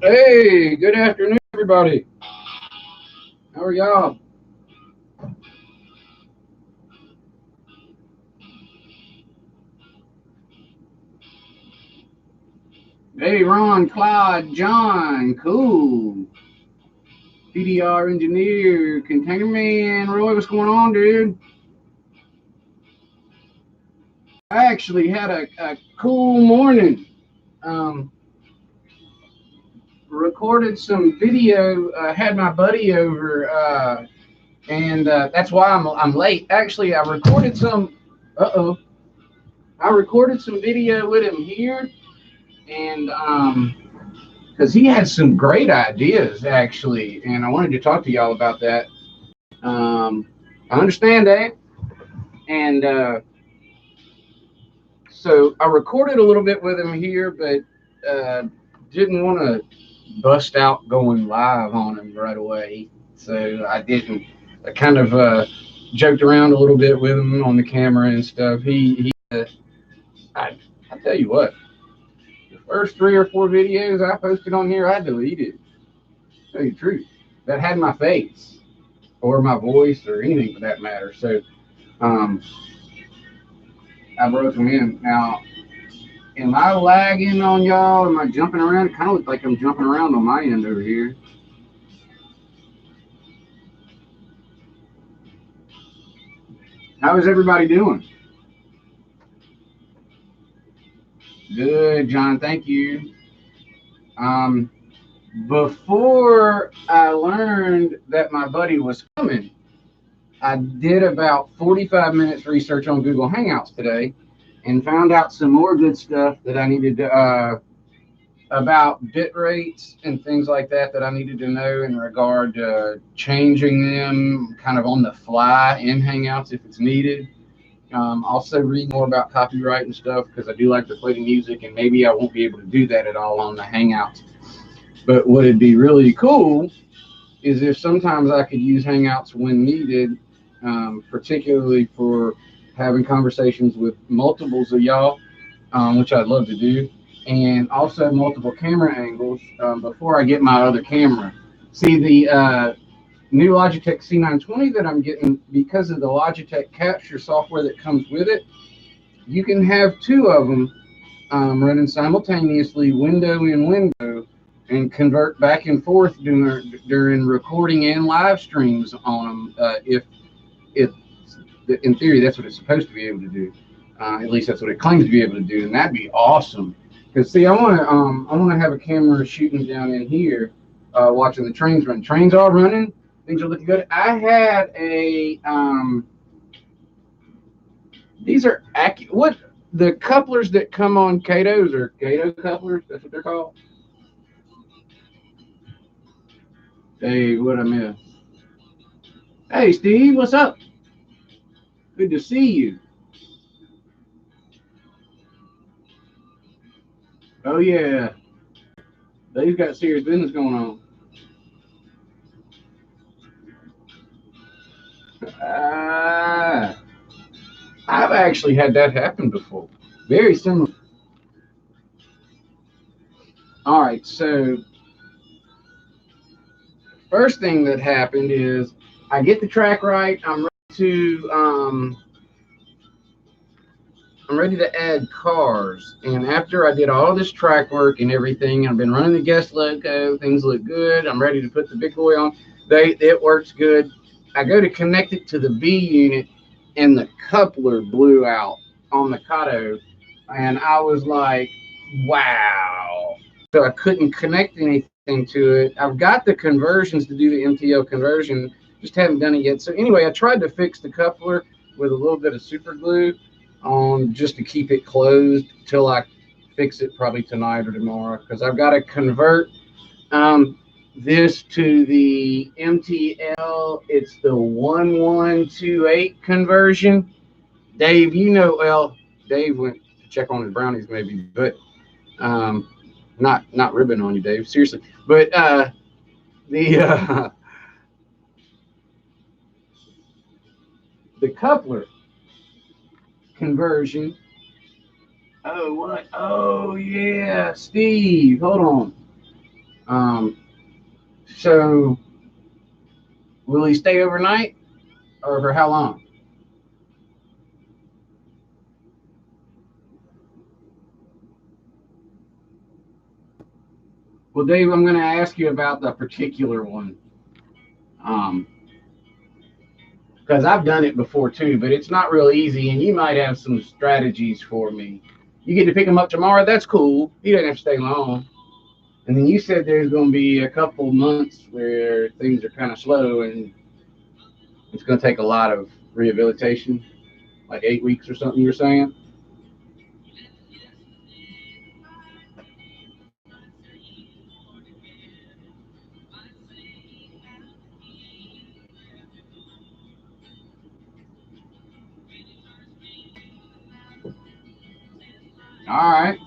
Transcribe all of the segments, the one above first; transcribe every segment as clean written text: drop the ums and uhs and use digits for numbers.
Hey, good afternoon, everybody. How are y'all? Hey, Ron, Clyde, John, cool. DDR engineer, container man, Roy, what's going on, dude? I actually had a cool morning. Um, Recorded some video. Had my buddy over, and that's why I'm late. Actually, I recorded some. I recorded some video with him here, and because he had some great ideas actually, and I wanted to talk to y'all about that. Um, I understand that, and so I recorded a little bit with him here, but didn't want to bust out going live on him right away, so I didn't. I kind of joked around a little bit with him on the camera and stuff. I, I tell you what, the first 3 or 4 videos I posted on here, I deleted. Tell you the truth, that had my face or my voice or anything for that matter. So um, I broke them in. Now, am I lagging on y'all? Am I jumping around? It kind of looks like I'm jumping around on my end over here. How is everybody doing? Good, John. Thank you. Um, Before I learned that my buddy was coming, I did about 45 minutes research on Google Hangouts today and found out some more good stuff that I needed to about bit rates and things like that that I needed to know in regard to changing them kind of on the fly in Hangouts if it's needed. Also, read more about copyright and stuff because I do like to play the music, and maybe I won't be able to do that at all on the Hangouts. But what would be really cool is if sometimes I could use Hangouts when needed, particularly for having conversations with multiples of y'all, which I'd love to do, and also multiple camera angles before I get my other camera. See, the new Logitech C920 that I'm getting, because of the Logitech capture software that comes with it, you can have two of them running simultaneously, window in window, and convert back and forth during recording and live streams on them. If in theory that's what it's supposed to be able to do. At least that's what it claims to be able to do, and that'd be awesome. Because see, I want to have a camera shooting down in here, watching the trains run. Trains are running. Things are looking good. I had a these are what the couplers that come on Kato's are Kato couplers. That's what they're called. Hey, what I miss? Hey, Steve, what's up? Good to see you. Oh yeah, they've got serious business going on. Ah, I've actually had that happen before. Very similar. All right, so first thing that happened is I get the track right. I'm ready to add cars. And after I did all this track work and everything, I've been running the guest loco. Things look good. I'm ready to put the big boy on. It works good. I go to connect it to the B unit, and the coupler blew out on the Kato, and I was like, wow. So I couldn't connect anything to it. I've got the conversions to do the MTL conversion, just haven't done it yet. So anyway, I tried to fix the coupler with a little bit of super glue on just to keep it closed till I fix it probably tonight or tomorrow because I've got to convert this to the MTL. It's the 1128 conversion. Dave, well, Dave went to check on his brownies maybe, but um, not ribbing on you, Dave. Seriously, but the the coupler conversion. Oh what? Oh yeah, Steve. Hold on. Um, so will he stay overnight or for how long? Well, Dave, I'm going to ask you about the particular one. Um, because I've done it before too, but it's not real easy, and you might have some strategies for me. You get to pick him up tomorrow. That's cool. He doesn't have to stay long. And then you said there's going to be a couple months where things are kind of slow, and it's going to take a lot of rehabilitation, like 8 weeks or something. You're saying? All right.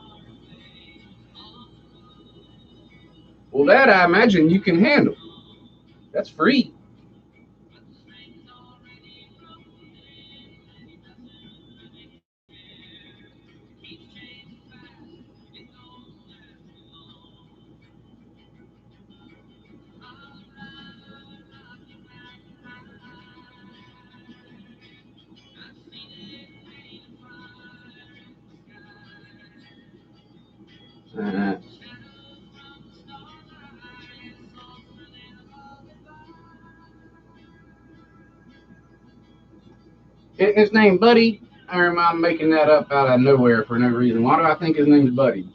Well, that I imagine you can handle. That's free. Uh, his name Buddy, or am I making that up out of nowhere for no reason? Why do I think his name's Buddy?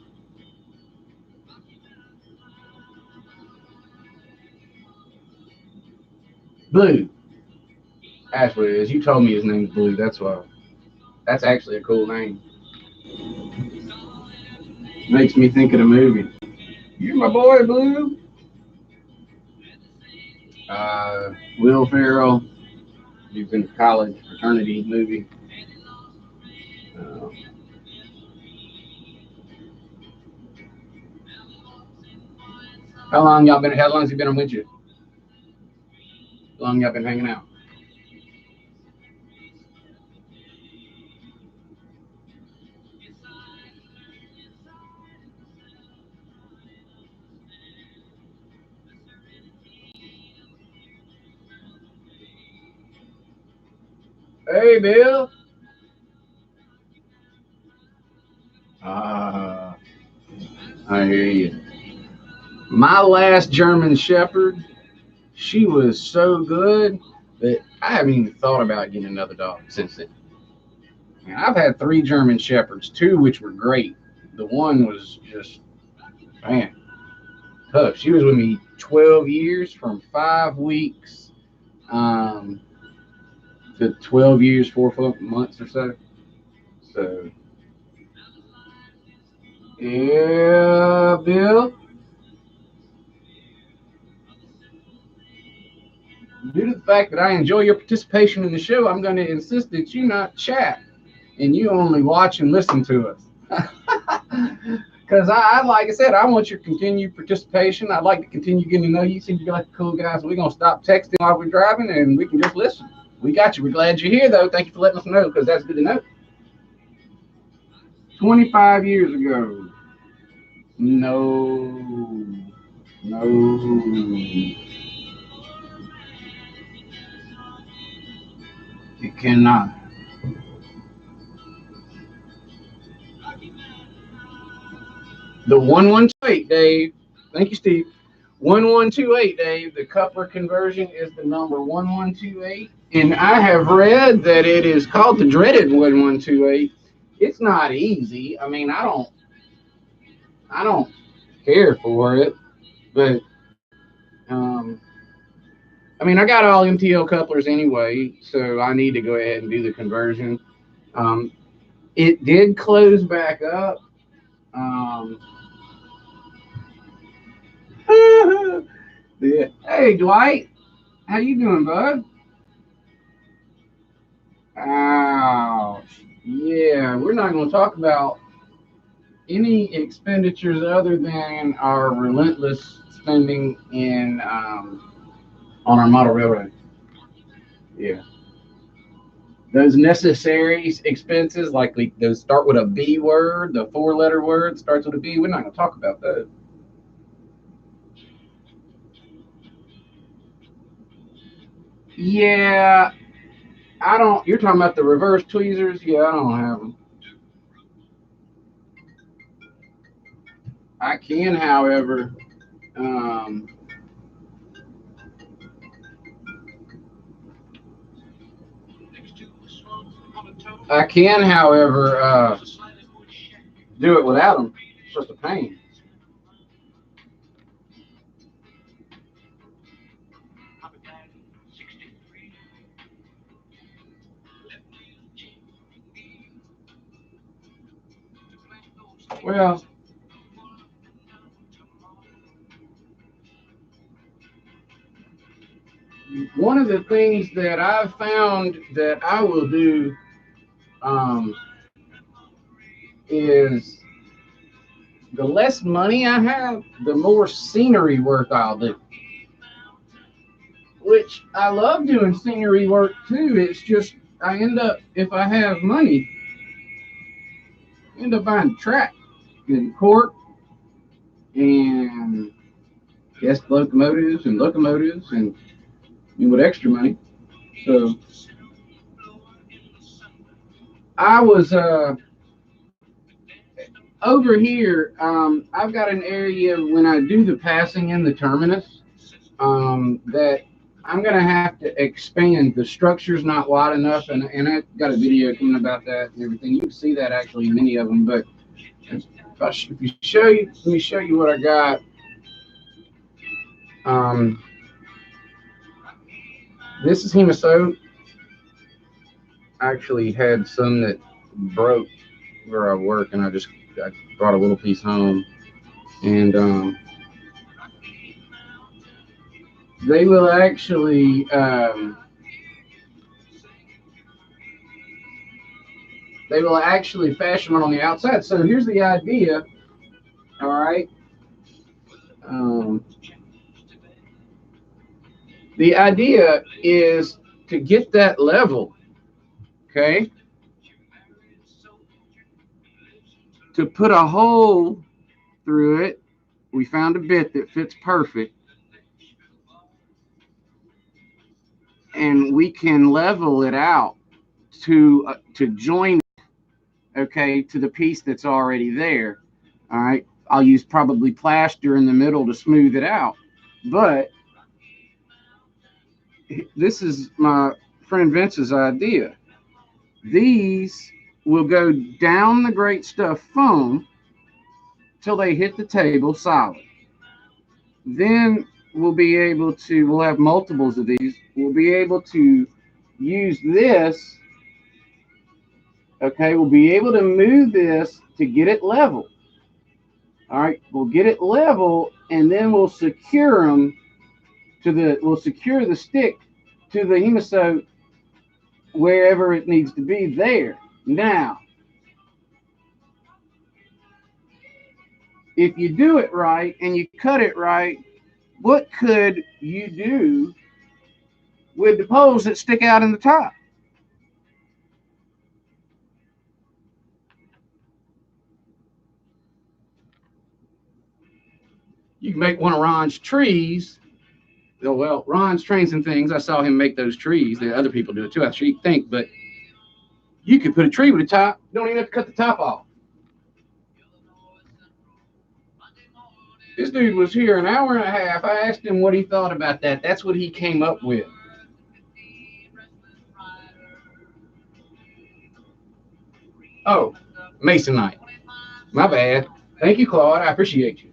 Blue. That's what it is. You told me his name's Blue. That's why. That's actually a cool name. Makes me think of the movie. You're my boy, Blue. Will Ferrell. He's in college fraternity movie. Uh, how long y'all been? How long has he been with you? How long y'all been hanging out? Hey, Bill. Uh, I hear you. My last German Shepherd, she was so good that I haven't even thought about getting another dog since then. And I've had three German Shepherds, two which were great. The one was just, man, tough. She was with me 12 years from 5 weeks um, to 12 years, 4 months or so. So, yeah, Bill, due to the fact that I enjoy your participation in the show, I'm going to insist that you not chat and you only watch and listen to us. Because like I said, I want your continued participation. I'd like to continue getting to know you. You seem to be like a cool guy, so we're going to stop texting while we're driving and we can just listen. We got you. We're glad you're here, though. Thank you for letting us know because that's good to know. 25 years ago. No. No. It cannot. The 1128, Dave. Thank you, Steve. 1128, Dave. The coupler conversion is the number 1128. And I have read that it is called the dreaded 1128. It's not easy. I mean, I don't care for it, but I mean, I got all MTL couplers anyway, so I need to go ahead and do the conversion. Um, it did close back up. Um, yeah. Hey, Dwight, how you doing, bud? Ouch. Yeah, we're not going to talk about any expenditures other than our relentless spending in on our model railroad. Yeah, those necessary expenses, like those start with a B word, the four-letter word starts with a B. We're not going to talk about those. Yeah, I don't. You're talking about the reverse tweezers? Yeah, I don't have them. I can, however, um, do it without them. It's just a pain. Well, one of the things that I've found that I will do um, is the less money I have, the more scenery work I'll do. Which I love doing scenery work too. It's just I end up, if I have money, end up buying track and court and gas locomotives and with extra money. So I was over here. I've got an area when I do the passing in the terminus that I'm gonna have to expand. The structure's not wide enough, and I got a video coming about that and everything. You can see that actually in many of them. But if you show you, let me show you what I got. Um, this is Hemosote. I actually had some that broke where I work, and I brought a little piece home, and they will actually fashion it on the outside. So here's the idea. All right. Um, the idea is to get that level. Okay. To put a hole through it, we found a bit that fits perfect, and we can level it out to join, okay, to the piece that's already there. All right, I'll use probably plaster in the middle to smooth it out, but this is my friend Vince's idea. These will go down the great stuff foam till they hit the table solid. Then we'll have multiples of these. We'll be able to use this. Okay, we'll be able to move this to get it level. All right, we'll get it level, and then we'll secure them we'll secure the stick to the hemosote wherever it needs to be there. Now, if you do it right and you cut it right, what could you do with the poles that stick out in the top? You can make one of Ron's trees. Oh, well, Ron's Trains and Things, I saw him make those trees. The other people do it too, I think, but you could put a tree with a top. You don't even have to cut the top off. This dude was here an hour and a half. I asked him what he thought about that. That's what he came up with. Oh, Masonite. My bad. Thank you, Claude. I appreciate you.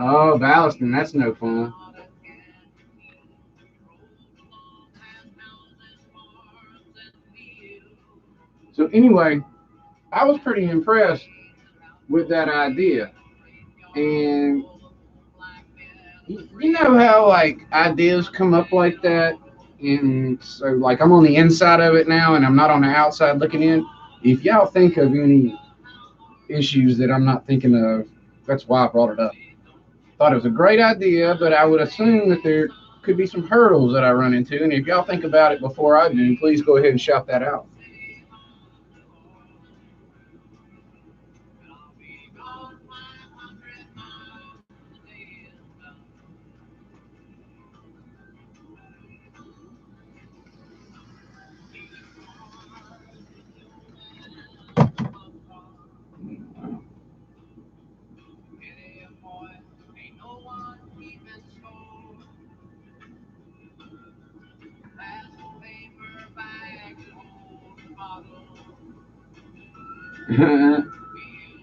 Oh, ballasting. That's no fun. So anyway, I was pretty impressed with that idea. And you know how like ideas come up like that, and so like I'm on the inside of it now, and I'm not on the outside looking in. If y'all think of any issues that I'm not thinking of, that's why I brought it up. Thought it was a great idea, but I would assume that there could be some hurdles that I run into, and if y'all think about it before I do, please go ahead and shout that out.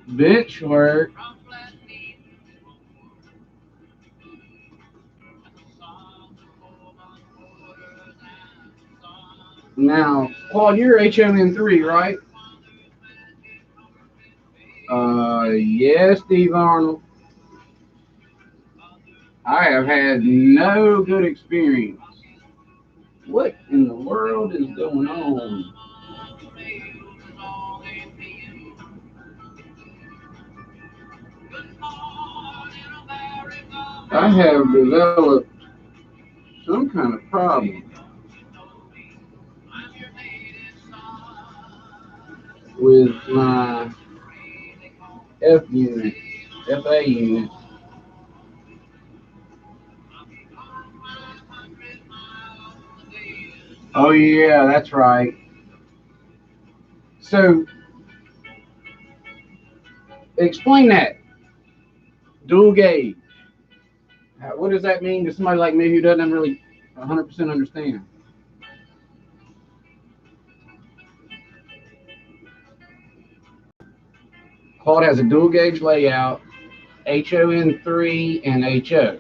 Bench work. Now, Paul, you're HON3, right? Yes, Steve Arnold. I have had no good experience. What in the world is going on? I have developed some kind of problem with my F unit, FA unit. Oh yeah, that's right. So explain that dual gauge. What does that mean to somebody like me who doesn't really 100% understand? Claude has a dual gauge layout, HON3 and HO.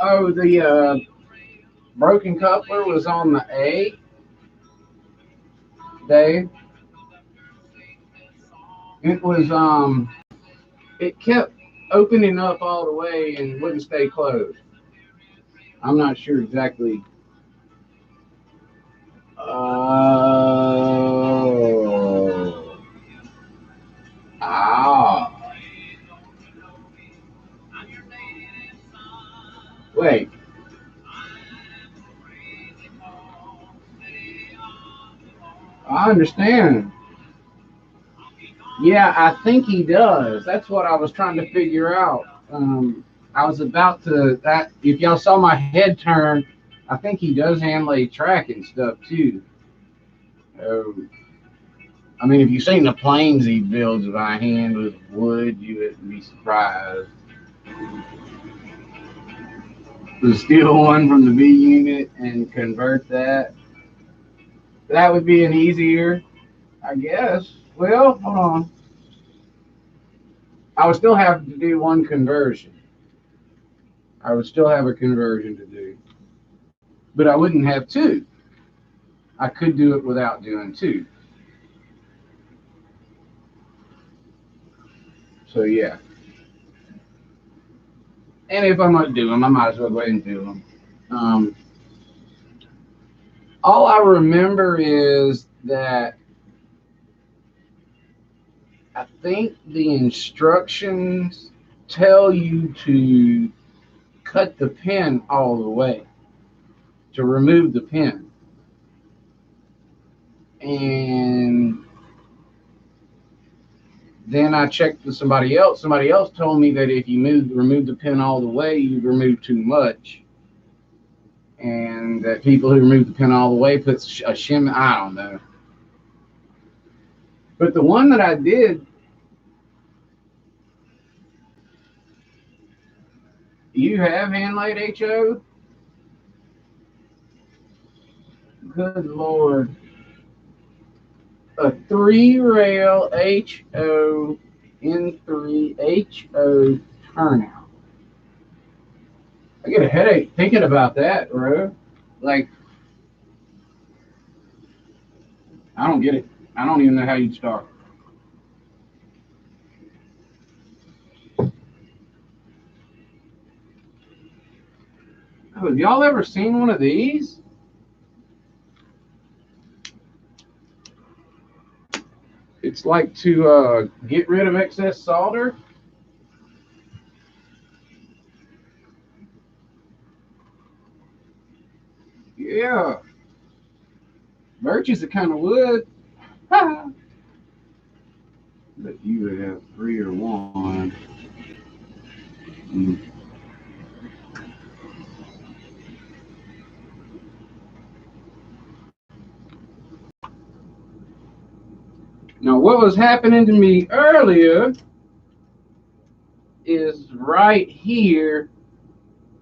Oh, the broken coupler was on the A, Dave. It was it kept opening up all the way and wouldn't stay closed. I'm not sure exactly. Oh, ah, wait. I understand. Yeah, I think he does. That's what I was trying to figure out. I was about to that. If y'all saw my head turn, I think he does handle track and stuff too. Oh, I mean, if you've seen the planes he builds by hand with wood, you wouldn't be surprised. To steal one from the B unit and convert that, that would be an easier, I guess. Well, hold on. I would still have to do one conversion. I would still have a conversion to do, but I wouldn't have two. I could do it without doing two. So yeah. And if I'm not doing them, I might as well go ahead and do them. Um, all I remember is that I think the instructions tell you to cut the pin all the way to remove the pin. And then I checked with somebody else. Somebody else told me that if you remove the pin all the way, you remove too much. And that people who remove the pin all the way put a shim. I don't know. But the one that I did, you have hand laid HO? Good Lord. A 3-rail HO N3 HO turnout. I get a headache thinking about that, bro. Like, I don't get it. I don't even know how you'd start. Oh, have y'all ever seen one of these? It's like to get rid of excess solder. Yeah, Birch is a kind of wood. But you would have 3 or 1. Mm. Now, what was happening to me earlier is right here.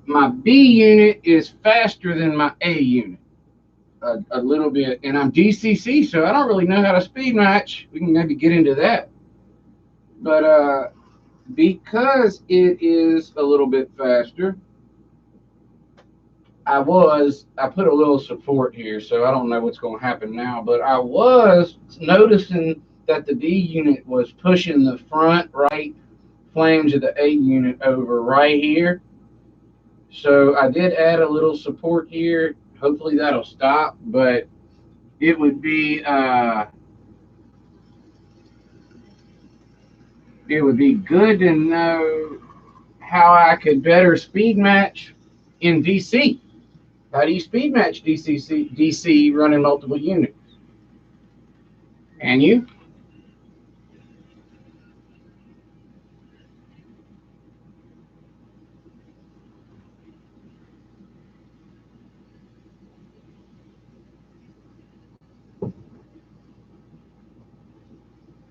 My B unit is faster than my A unit a little bit, and I'm DCC, so I don't really know how to speed match. We can maybe get into that. But because it is a little bit faster, I put a little support here, so I don't know what's going to happen now, but I was noticing that the D unit was pushing the front right flange of the A unit over right here. So I did add a little support here. Hopefully that'll stop, but it would be good to know how I could better speed match in DC. How do you speed match DC running multiple units? And you?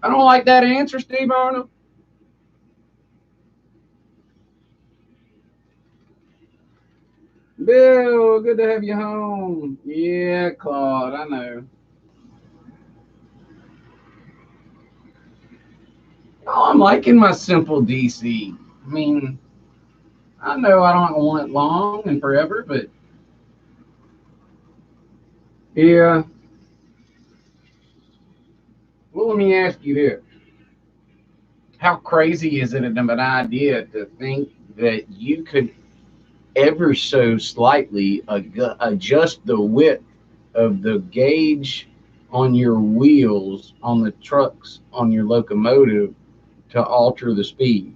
I don't like that answer, Steve Arnold. Bill, good to have you home. Yeah, Claude, I know. Oh, I'm liking my simple DC. I mean, I know I don't want it long and forever, but yeah. Well, let me ask you this. How crazy is it of an idea to think that you could ever so slightly adjust the width of the gauge on your wheels on the trucks on your locomotive to alter the speed?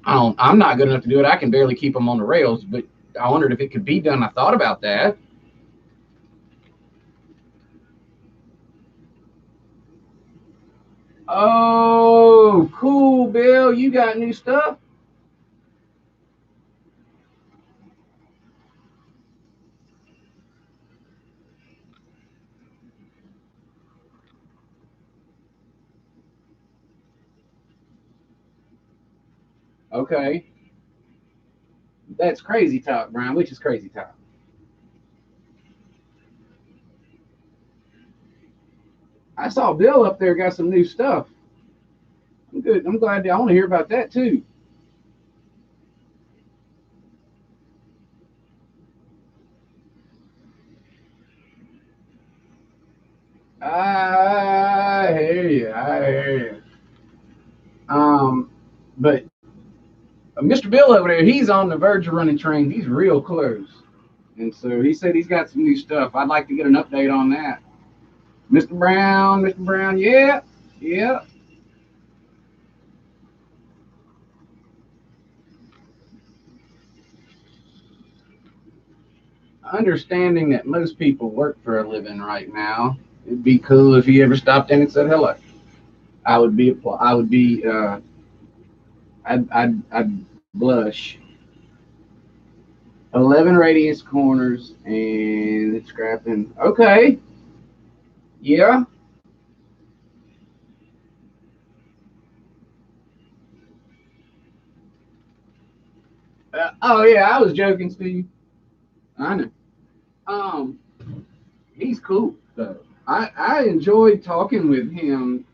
I'm not good enough to do it. I can barely keep them on the rails, but I wondered if it could be done. I thought about that. Oh, cool, Bill. You got new stuff? Okay. That's crazy talk, Brian. Which is crazy talk? I saw Bill up there got some new stuff. I'm good. I'm glad. I want to hear about that too. I hear you. I hear you. But Mr. Bill over there, he's on the verge of running trains. He's real close, and so he said he's got some new stuff. I'd like to get an update on that. Mr. Brown, yeah, yeah. Understanding that most people work for a living right now, it'd be cool if he ever stopped in and said hello. I would be, I'd blush. 11 radius corners and it's scrapping. Okay. Yeah. Oh yeah, I was joking, Steve. I know. Um, he's cool though. I enjoyed talking with him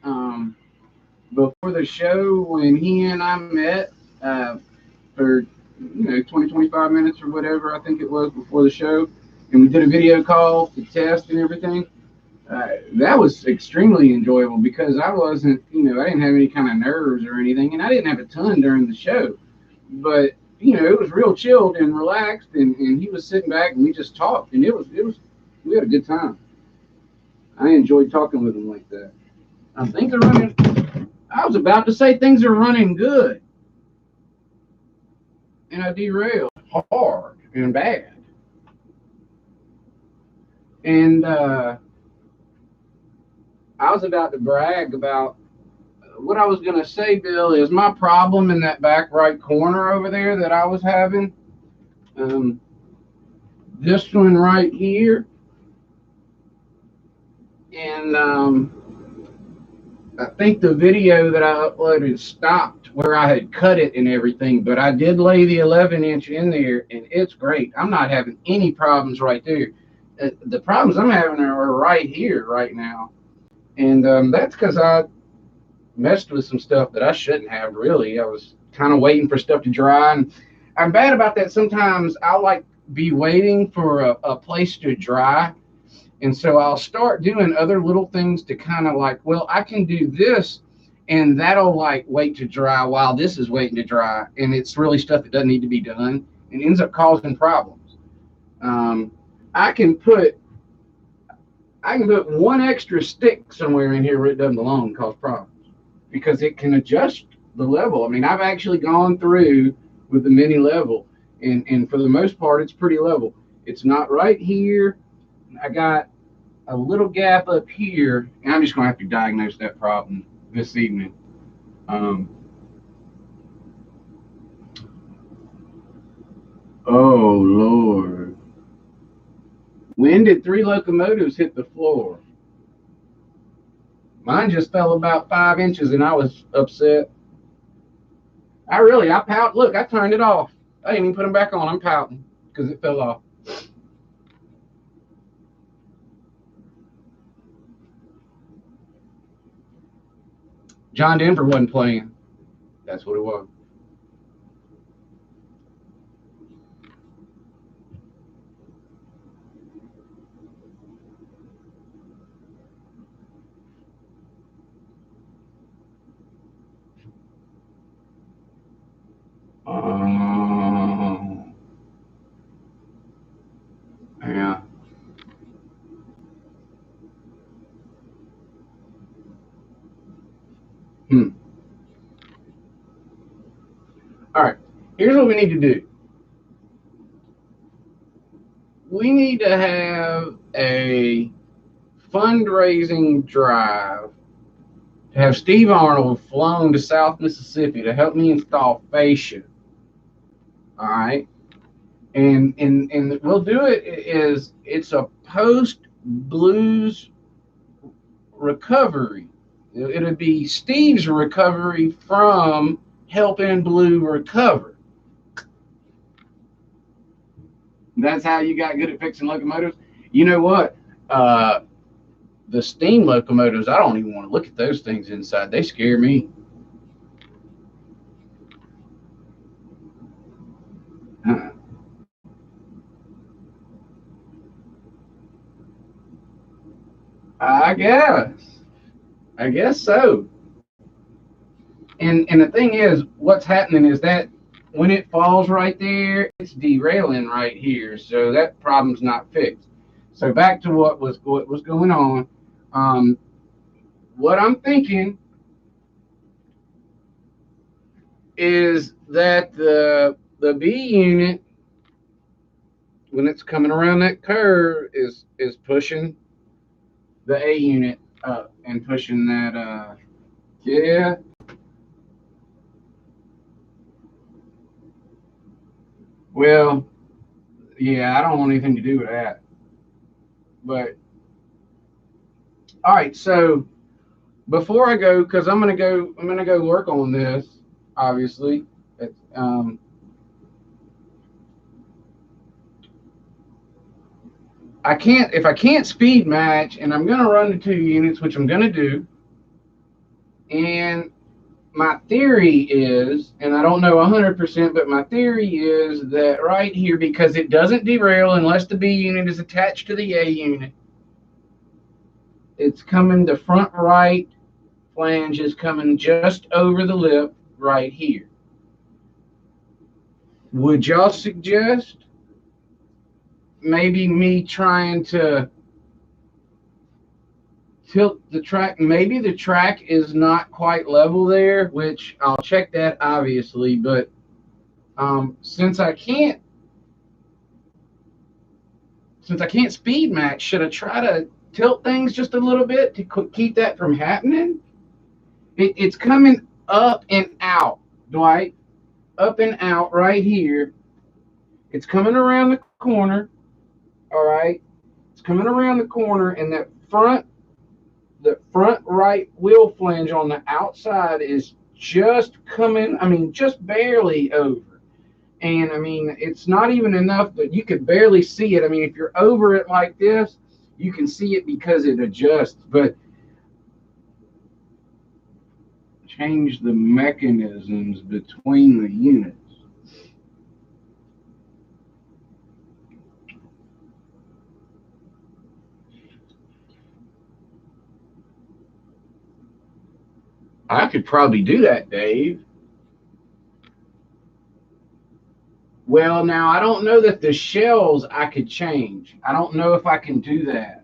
before the show when he and I met for 20 25 minutes or whatever I think it was before the show, and we did a video call to test and everything. That was extremely enjoyable because I wasn't, I didn't have any kind of nerves or anything, and I didn't have a ton during the show, but it was real chilled and relaxed, and he was sitting back and we just talked, and we had a good time. I enjoyed talking with him like that. Things are running. I was about to say things are running good, and I derailed hard and bad. And I was about to brag about what I was going to say, Bill, is my problem in that back right corner over there that I was having. Um, this one right here. And I think the video that I uploaded stopped where I had cut it and everything, but I did lay the 11-inch in there, and it's great. I'm not having any problems right there. The problems I'm having are right here right now. And that's because I messed with some stuff that I shouldn't have, really. I was kind of waiting for stuff to dry, and I'm bad about that. Sometimes I'll like be waiting for a place to dry, and so I'll start doing other little things to kind of like, well, I can do this, and that'll like wait to dry while this is waiting to dry, and it's really stuff that doesn't need to be done and ends up causing problems. um, I can put one extra stick somewhere in here where it doesn't belong and cause problems because it can adjust the level. I mean, I've actually gone through with the mini level, and for the most part, it's pretty level. It's not right here. I got a little gap up here, and I'm just going to have to diagnose that problem this evening. Oh, Lord. When did 3 locomotives hit the floor? Mine just fell about 5 inches, and I was upset. I pout. Look, I turned it off. I didn't even put them back on. I'm pouting because it fell off. John Denver wasn't playing. That's what it was. Yeah. Hmm. All right. Here's what we need to do. We need to have a fundraising drive to have Steve Arnold flown to South Mississippi to help me install fascia. All right. And we'll do it is it's a post blues recovery. It'll be Steve's recovery from helping Blue recover. That's how you got good at fixing locomotives. You know what? The steam locomotives, I don't even want to look at those things inside. They scare me. Huh. I guess. I guess so. And the thing is, what's happening is that when it falls right there, it's derailing right here. So that problem's not fixed. So back to what was going on. Um, what I'm thinking is that the B unit, when it's coming around that curve, is pushing the A unit up and pushing that. Yeah. Well, yeah, I don't want anything to do with that. But all right, so before I go, because I'm gonna go work on this. Obviously, um, I can't if I can't speed match, and I'm gonna run the 2 units, which I'm gonna do. And my theory is, and I don't know 100%, but my theory is that right here, because it doesn't derail unless the B unit is attached to the A unit, it's coming the front right flange is coming just over the lip right here. Would y'all suggest maybe me trying to tilt the track? Maybe the track is not quite level there, which I'll check that obviously, but since I can't since I can't speed max, should I try to tilt things just a little bit to keep that from happening? It's coming up and out, Dwight. Up and out right here. It's coming around the corner. All right. It's coming around the corner, and the front right wheel flange on the outside is just coming, I mean, just barely over. And I mean, it's not even enough, but you could barely see it. I mean, if you're over it like this, you can see it because it adjusts. But change the mechanisms between the units. I could probably do that, Dave. Well, now I don't know that the shells I could change. I don't know if I can do that.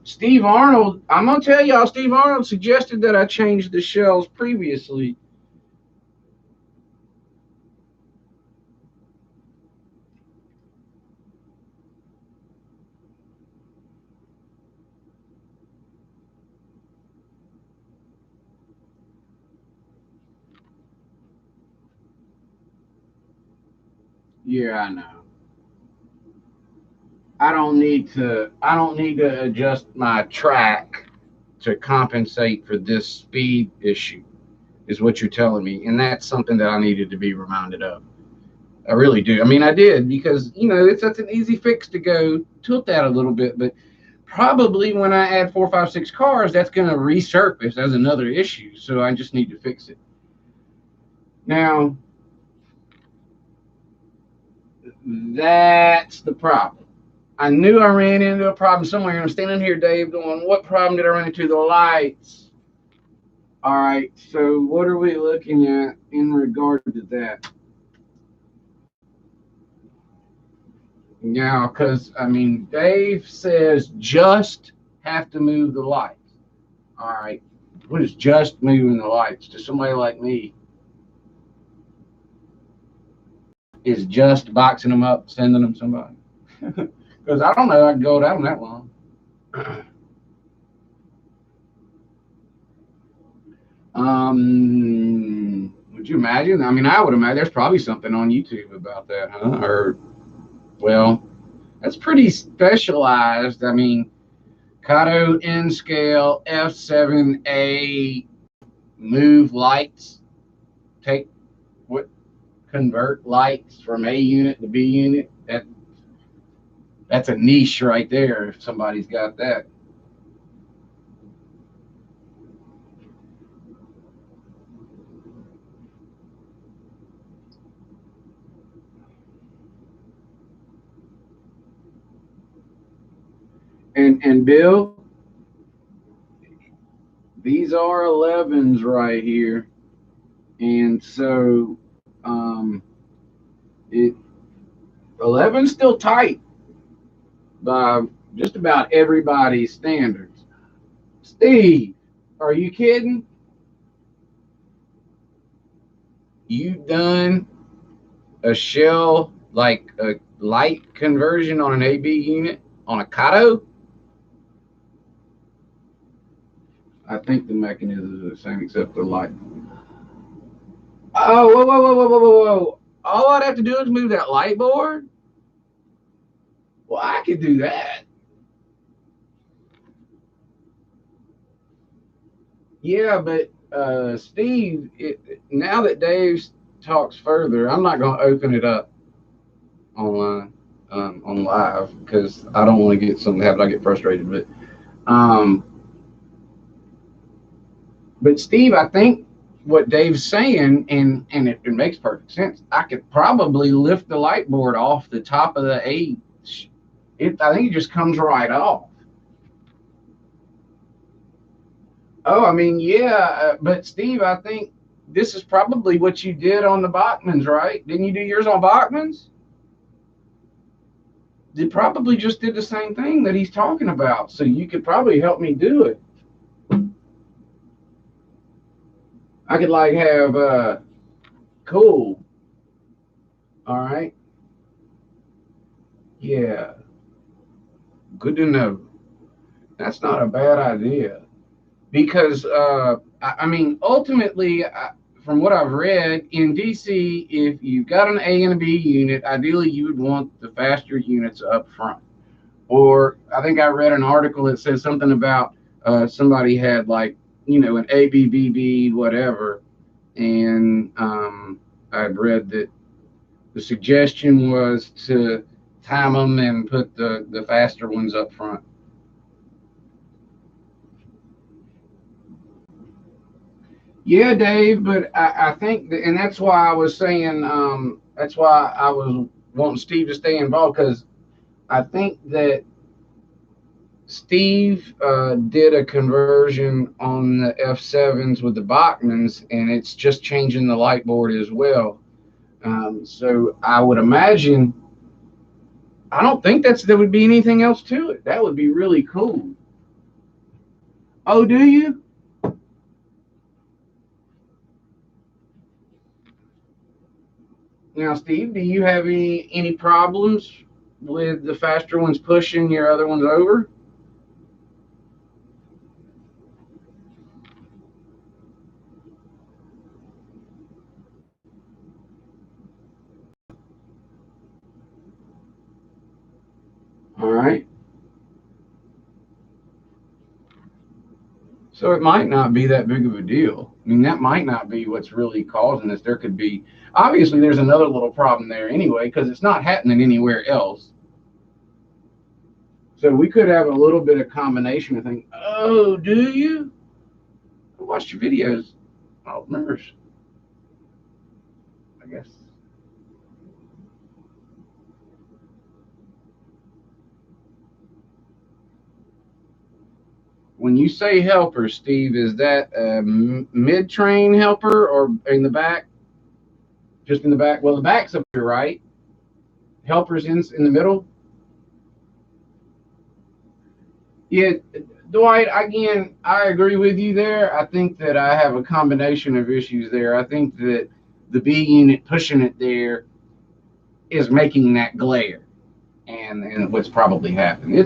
Steve Arnold, I'm gonna tell y'all, Steve Arnold suggested that I change the shells previously. Yeah, I know. I don't need to adjust my track to compensate for this speed issue, is what you're telling me. And that's something that I needed to be reminded of. I really do. I mean, I did because, it's such an easy fix to go tilt that a little bit, but probably when I add 4, 5, 6 cars, that's going to resurface as another issue. So I just need to fix it. Now, that's the problem. I knew I ran into a problem somewhere, and I'm standing here, Dave, going, what problem did I run into? The lights. All right, so what are we looking at in regard to that? Now, because, I mean, Dave says just have to move the lights. All right, what is just moving the lights to somebody like me? Is just boxing them up, sending them somebody? Because I don't know I can go down that long. Would you imagine? I mean, I would imagine there's probably something on YouTube about that, huh? Or, well, that's pretty specialized. I mean, Kato N scale F7A move lights, take what convert lights from A unit to B unit. That's a niche right there. If somebody's got that. And Bill, these are 11s right here, and so it 11's still tight by just about everybody's standards. Steve, are you kidding? You've done a shell like a light conversion on an AB unit on a Kato? I think the mechanisms are the same except for light. Oh, whoa, whoa, whoa, whoa, whoa, whoa, whoa. All I'd have to do is move that light board? Well, I could do that. Yeah, but Steve, now that Dave talks further, I'm not going to open it up online on live because I don't want to get something happen. I get frustrated, um, but Steve, I think what Dave's saying, and it makes perfect sense. I could probably lift the light board off the top of the H. I think it just comes right off. Oh, I mean, yeah, but Steve, I think this is probably what you did on the Bachmans, right? Didn't you do yours on Bachmans? You probably just did the same thing that he's talking about, so you could probably help me do it. I could like have cool. All right. Yeah, good to know. That's not a bad idea because I mean, ultimately, from what I've read in DC, if you've got an A and a B unit, ideally you would want the faster units up front. Or I think I read an article that says something about somebody had like an ABBB whatever, and I'd read that the suggestion was to time them and put the faster ones up front. Yeah, Dave, but I think that, and that's why I was saying, that's why I was wanting Steve to stay involved because I think that Steve did a conversion on the F7s with the Bachmans, and it's just changing the light board as well. So I would imagine, I don't think there would be anything else to it. That would be really cool. Oh, do you? Now, Steve, do you have any problems with the faster ones pushing your other ones over? All right. So it might not be that big of a deal. I mean, that might not be what's really causing this. There could be, obviously, there's another little problem there anyway, because it's not happening anywhere else. So we could have a little bit of combination of things. Oh, do you? I watched your videos. Oh, members, I guess. When you say helper, Steve, is that a mid-train helper or in the back? Just in the back? Well, the back's up here, right? Helpers in the middle? Yeah, Dwight, again, I agree with you there. I think that I have a combination of issues there. I think that the B unit pushing it there is making that glare, and what's probably happened.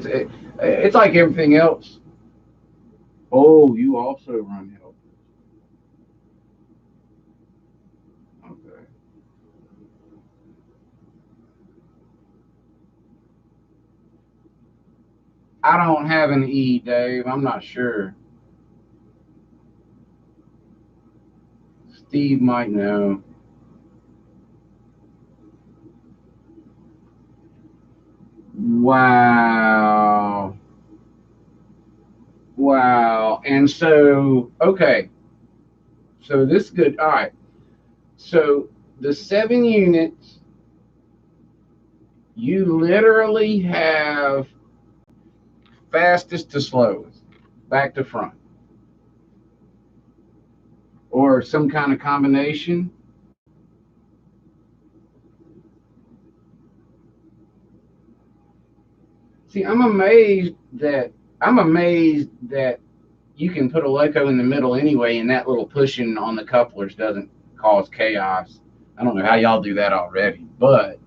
It's like everything else. Oh, you also run help. Okay. I don't have an E, Dave. I'm not sure. Steve might know. Wow. Wow. And so, okay. So this is good. All right. So the 7 units, you literally have fastest to slowest, back to front, or some kind of combination. See, I'm amazed that you can put a loco in the middle anyway, and that little pushing on the couplers doesn't cause chaos. I don't know how y'all do that already, but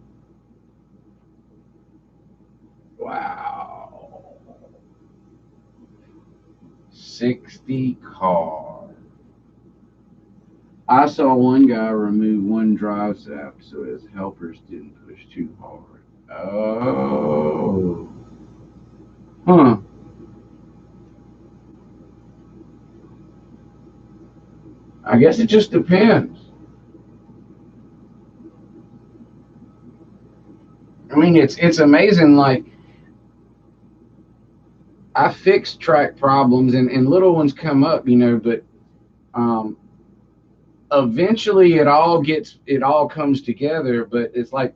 wow, 60 car. I saw one guy remove one drive shaft so his helpers didn't push too hard. Oh, huh. I guess it just depends. I mean, it's amazing. Like I fix track problems and little ones come up, but um, eventually it all comes together. But it's like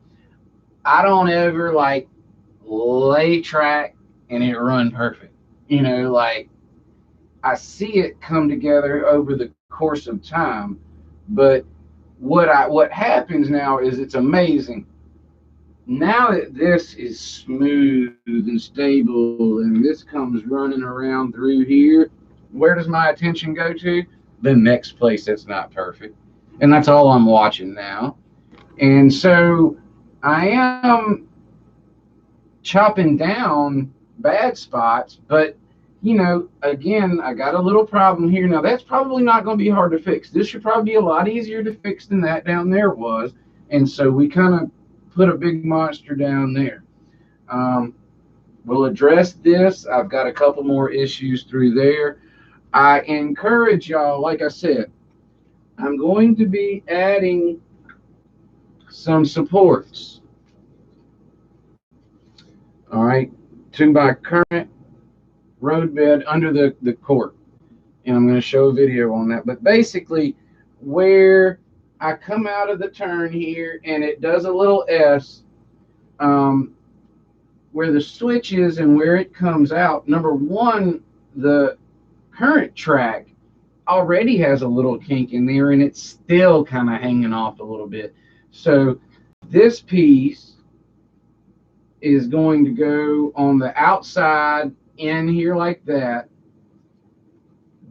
I don't ever like lay track and it run perfect. Like I see it come together over the course of time. But what happens now is it's amazing. Now that this is smooth and stable and this comes running around through here, where does my attention go to? The next place that's not perfect. And that's all I'm watching now. And so I am chopping down bad spots. But you know, again, I got a little problem here. Now that's probably not going to be hard to fix. This should probably be a lot easier to fix than that down there was. And so we kind of put a big monster down there. Um, we'll address this. I've got a couple more issues through there. I encourage y'all, like I said, I'm going to be adding some supports, all right, to my current roadbed under the court. And I'm going to show a video on that. But basically, where I come out of the turn here and it does a little S, where the switch is and where it comes out, number one, the current track already has a little kink in there and it's still kind of hanging off a little bit. So this piece is going to go on the outside in here like that.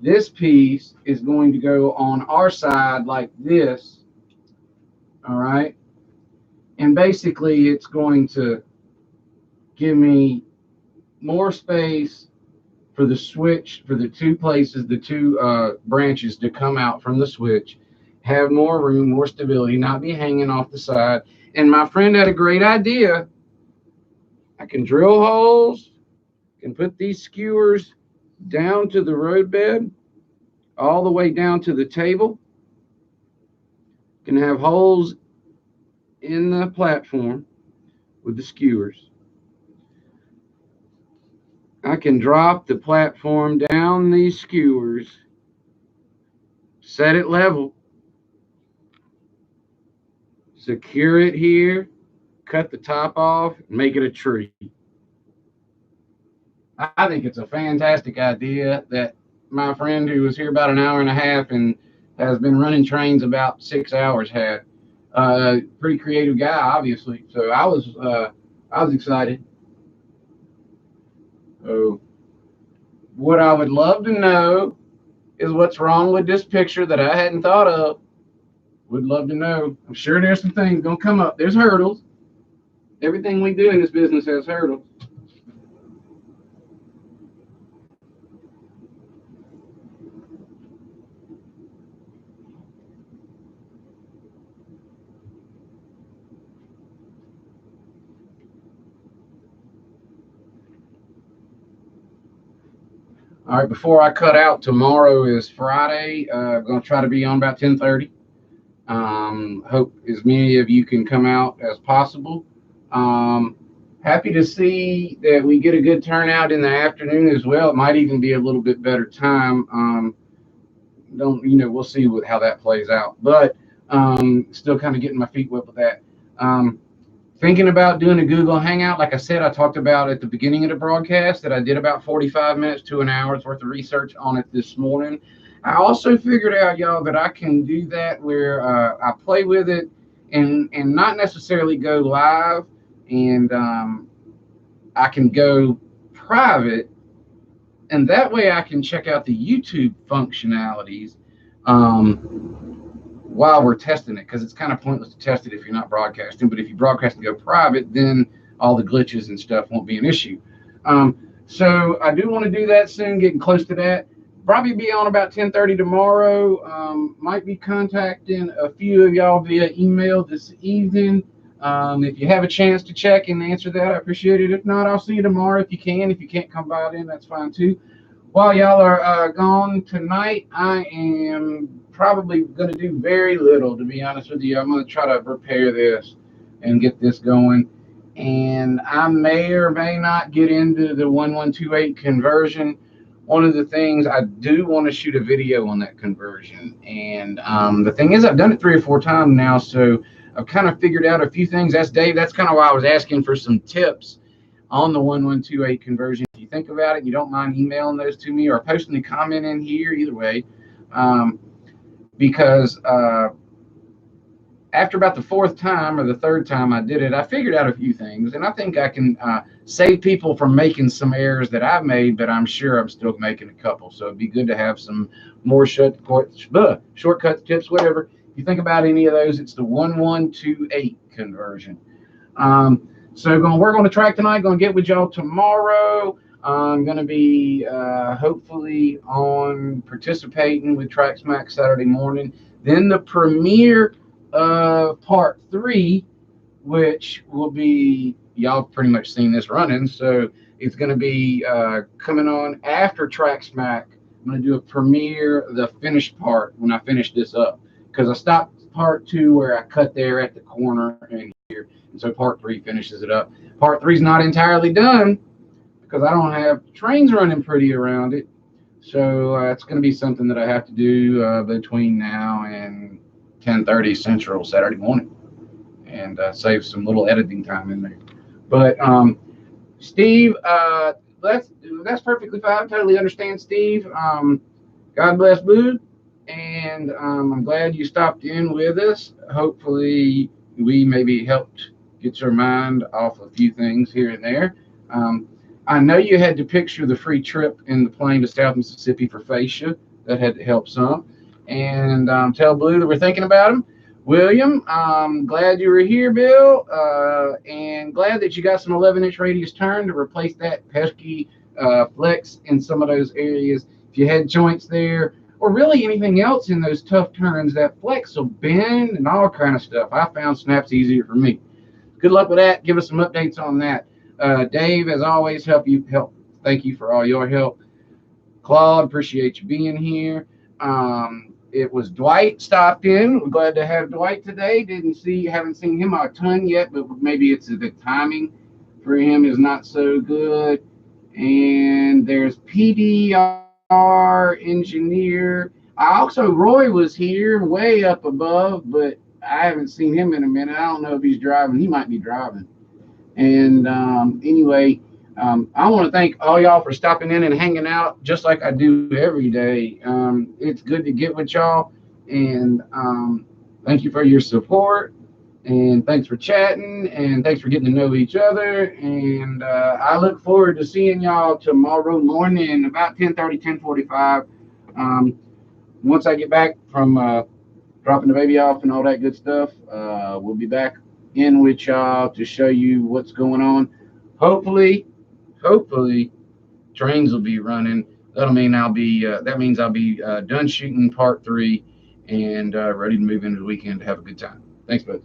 This piece is going to go on our side like this. All right. And basically it's going to give me more space for the switch, for the two places, the two branches to come out from the switch, have more room, more stability, not be hanging off the side. And my friend had a great idea. I can drill holes, can put these skewers down to the roadbed, all the way down to the table. Can have holes in the platform with the skewers. I can drop the platform down these skewers, set it level, secure it here, cut the top off, make it a tree. I think it's a fantastic idea that my friend who was here about an hour and a half and has been running trains about 6 hours had. Pretty creative guy, obviously. So I was excited. So what I would love to know is what's wrong with this picture that I hadn't thought of. Would love to know. I'm sure there's some things gonna come up. There's hurdles. Everything we do in this business has hurdles. All right, before I cut out, tomorrow is Friday. I'm going to try to be on about 10:30. Hope as many of you can come out as possible. Happy to see that we get a good turnout in the afternoon as well. It might even be a little bit better time. We'll see how that plays out. But still kind of getting my feet wet with that. Thinking about doing a Google Hangout. Like I said, I talked about at the beginning of the broadcast that I did about 45 minutes to an hour's worth of research on it this morning. I also figured out, y'all, that I can do that where I play with it and not necessarily go live, and I can go private, and that way I can check out the YouTube functionalities while we're testing it, because it's kind of pointless to test it if you're not broadcasting. But if you broadcast and go private, then all the glitches and stuff won't be an issue. So I do want to do that soon, getting close to that. Probably be on about 10:30 tomorrow. Might be contacting a few of y'all via email this evening. If you have a chance to check and answer that, I appreciate it. If not, I'll see you tomorrow if you can. If you can't come by then, that's fine too. While y'all are gone tonight, I am probably going to do very little, to be honest with you. I'm going to try to prepare this and get this going. And I may or may not get into the 1128 conversion. One of the things, I do want to shoot a video on that conversion. And the thing is, I've done it 3 or 4 times now, so I've kind of figured out a few things. That's Dave. That's kind of why I was asking for some tips on the 1128 conversion. If you think about it, you don't mind emailing those to me or posting a comment in here, either way. Because after about the 4th time or the 3rd time I did it, I figured out a few things, and I think I can save people from making some errors that I've made, but I'm sure I'm still making a couple. So it'd be good to have some more shortcuts, tips, whatever. If you think about any of those, it's the 1128 conversion. So going to work on the track tonight. Going to get with y'all tomorrow. I'm going to be hopefully on participating with Track Smack Saturday morning. Then the premiere of part 3, which will be, y'all pretty much seen this running, so it's going to be coming on after Track Smack. I'm going to do a premiere, the finished part, when I finish this up, because I stopped part 2 where I cut there at the corner and here, and so part 3 finishes it up. Part 3 is not entirely done because I don't have trains running pretty around it, so it's going to be something that I have to do between now and 10:30 Central Saturday morning, and save some little editing time in there. But Steve, that's perfectly fine. Totally understand, Steve. God bless Boo, and I'm glad you stopped in with us. Hopefully, we maybe helped get your mind off a few things here and there. I know you had to picture the free trip in the plane to South Mississippi for fascia. That had to help some. And tell Blue that we're thinking about him. William, glad you were here, Bill, and glad that you got some 11-inch radius turn to replace that pesky flex in some of those areas. If you had joints there, or really anything else in those tough turns, that flex will bend and all kind of stuff. I found snaps easier for me. Good luck with that. Give us some updates on that. Dave, as always, help. Thank you for all your help. Claude, appreciate you being here. It was Dwight stopped in. We're glad to have Dwight today. Haven't seen him a ton yet, but maybe it's the timing for him is not so good. And there's PDR engineer. Roy was here way up above, but I haven't seen him in a minute. I don't know if he's driving. He might be driving. And anyway, I want to thank all y'all for stopping in and hanging out just like I do every day. It's good to get with y'all, and thank you for your support, and thanks for chatting, and thanks for getting to know each other. And I look forward to seeing y'all tomorrow morning about 10:30, 10:45. Once I get back from dropping the baby off and all that good stuff, we'll be back in with y'all to show you what's going on. Hopefully trains will be running. That means I'll be done shooting part 3 and ready to move into the weekend to have a good time. Thanks, bud.